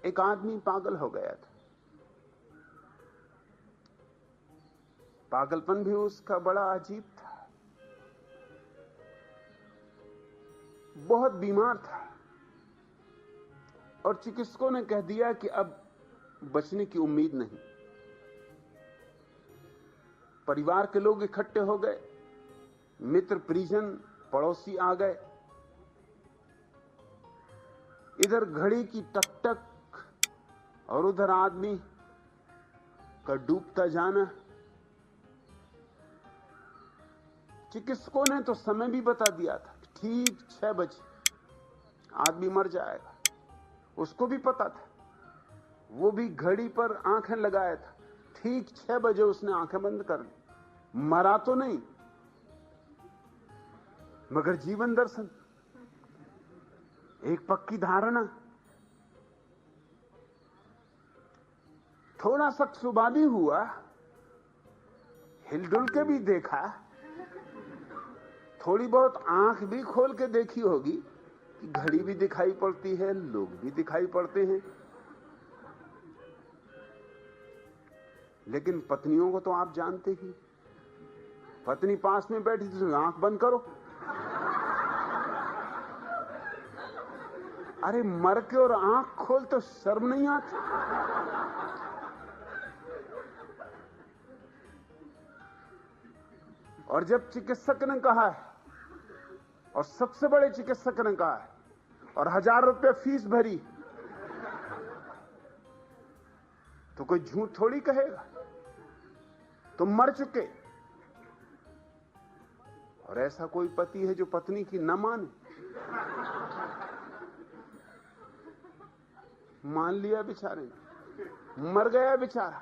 एक आदमी पागल हो गया था। पागलपन भी उसका बड़ा अजीब था। बहुत बीमार था और चिकित्सकों ने कह दिया कि अब बचने की उम्मीद नहीं। परिवार के लोग इकट्ठे हो गए, मित्र परिजन पड़ोसी आ गए। इधर घड़ी की टक टक और उधर आदमी का डूबता जाना। चिकित्सकों ने तो समय भी बता दिया था, ठीक 6 बजे आदमी मर जाएगा। उसको भी पता था, वो भी घड़ी पर आंखें लगाया था। ठीक 6 बजे उसने आंखें बंद कर ली। मरा तो नहीं, मगर जीवन दर्शन, एक पक्की धारणा। थोड़ा सा सुबह भी हुआ, हिलडुल के भी देखा, थोड़ी बहुत आंख भी खोल के देखी होगी कि घड़ी भी दिखाई पड़ती है, लोग भी दिखाई पड़ते हैं। लेकिन पत्नियों को तो आप जानते ही, पत्नी पास में बैठी थी, आंख बंद करो। अरे मर के और आंख खोल तो शर्म नहीं आती? और जब चिकित्सक ने कहा है, और सबसे बड़े चिकित्सक ने कहा है, और 1000 रुपए फीस भरी, तो कोई झूठ थोड़ी कहेगा। तुम मर चुके। और ऐसा कोई पति है जो पत्नी की न माने? मान लिया बेचारे ने, मर गया बेचारा।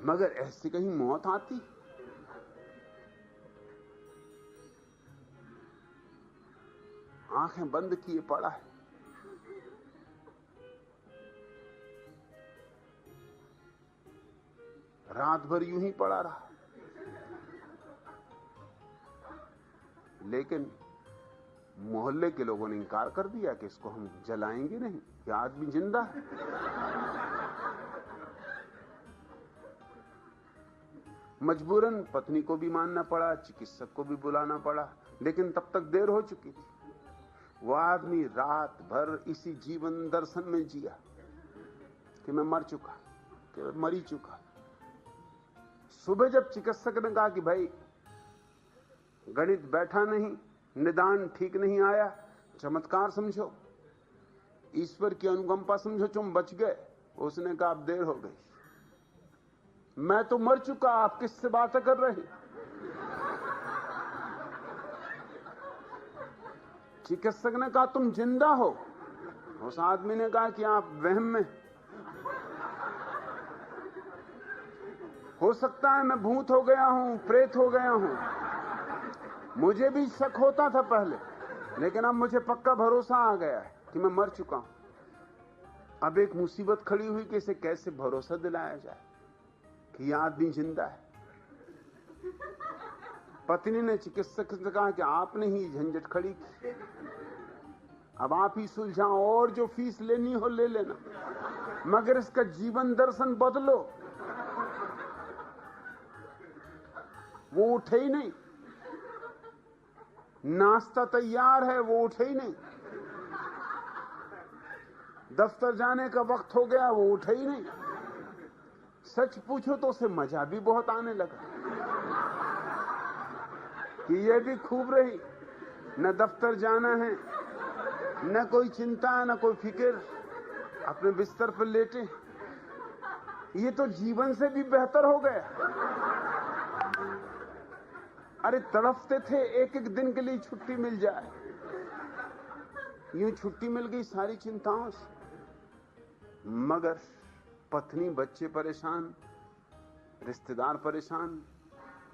मगर ऐसी कहीं मौत आती? आंखें बंद किए पड़ा है। रात भर यूं ही पड़ा रहा। लेकिन मोहल्ले के लोगों ने इंकार कर दिया कि इसको हम जलाएंगे नहीं, यह आदमी जिंदा है। मजबूरन पत्नी को भी मानना पड़ा, चिकित्सक को भी बुलाना पड़ा, लेकिन तब तक देर हो चुकी थी। वो आदमी रात भर इसी जीवन दर्शन में जिया कि मैं मर चुका, कि मैं मरी चुका। सुबह जब चिकित्सक ने कहा कि भाई गणित बैठा नहीं, निदान ठीक नहीं आया, चमत्कार समझो, ईश्वर की अनुकंपा समझो, तुम बच गए, उसने कहा अब देर हो गई, मैं तो मर चुका, आप किससे बातें कर रहे? चिकित्सक ने कहा तुम जिंदा हो। उस आदमी ने कहा कि आप वहम में, हो सकता है मैं भूत हो गया हूं, प्रेत हो गया हूं। मुझे भी शक होता था पहले, लेकिन अब मुझे पक्का भरोसा आ गया है कि मैं मर चुका हूं। अब एक मुसीबत खड़ी हुई कि इसे कैसे भरोसा दिलाया जाए कि यह आदमी जिंदा है। पत्नी ने चिकित्सक से कहा कि आपने ही झंझट खड़ी की, अब आप ही सुलझाओ, और जो फीस लेनी हो ले लेना, मगर इसका जीवन दर्शन बदलो। वो उठे ही नहीं। नाश्ता तैयार है, वो उठे ही नहीं। दफ्तर जाने का वक्त हो गया, वो उठे ही नहीं। सच पूछो तो उसे मजा भी बहुत आने लगा कि ये भी खूब रही, न दफ्तर जाना है, न कोई चिंता, न कोई फिक्र, अपने बिस्तर पर लेटे। ये तो जीवन से भी बेहतर हो गया। अरे तड़पते थे एक एक दिन के लिए छुट्टी मिल जाए, यूं छुट्टी मिल गई सारी चिंताओं से। मगर पत्नी, बच्चे परेशान, रिश्तेदार परेशान,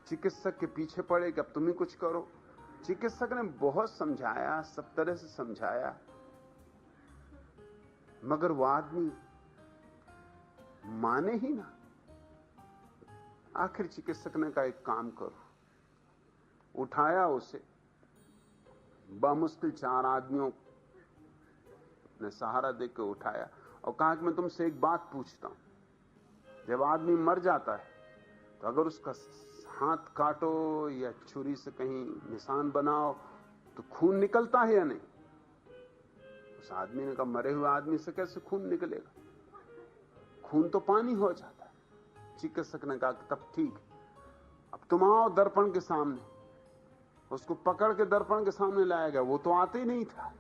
चिकित्सक के पीछे पड़े कि अब तुम ही कुछ करो। चिकित्सक ने बहुत समझाया, सब तरह से समझाया, मगर वो आदमी माने ही ना। आखिर चिकित्सक ने कहा एक काम करो, उठाया उसे, बामुश्किल 4 आदमियों ने सहारा देकर उठाया और कहा कि मैं तुमसे एक बात पूछता हूं, जब आदमी मर जाता है तो अगर उसका हाथ काटो या छुरी से कहीं निशान बनाओ तो खून निकलता है या नहीं? उस आदमी ने कहा, मरे हुए आदमी से कैसे खून निकलेगा, खून तो पानी हो जाता है। चिकित्सक ने कहा कि तब ठीक, अब तुम आओ दर्पण के सामने। उसको पकड़ के दर्पण के सामने लाया गया, वो तो आते ही नहीं था।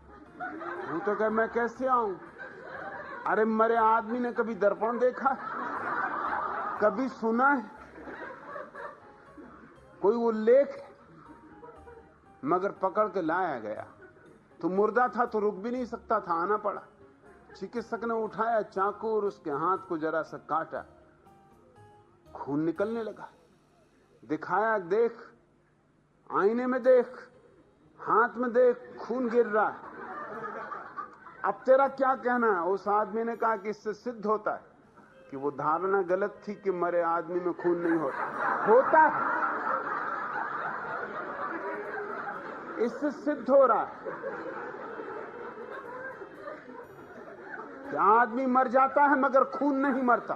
वो तो कहे, मैं कैसे आऊं? अरे मरे आदमी ने कभी दर्पण देखा, कभी सुना है, कोई उल्लेख? मगर पकड़ के लाया गया तो मुर्दा था तो रुक भी नहीं सकता था, आना पड़ा। चिकित्सक ने उठाया चाकू और उसके हाथ को जरा सा काटा, खून निकलने लगा। दिखाया, देख आईने में, देख हाथ में, देख खून गिर रहा है। अब तेरा क्या कहना है? उस आदमी ने कहा कि इससे सिद्ध होता है कि वो धारणा गलत थी कि मरे आदमी में खून नहीं होता है। इससे सिद्ध हो रहा है कि आदमी मर जाता है मगर खून नहीं मरता।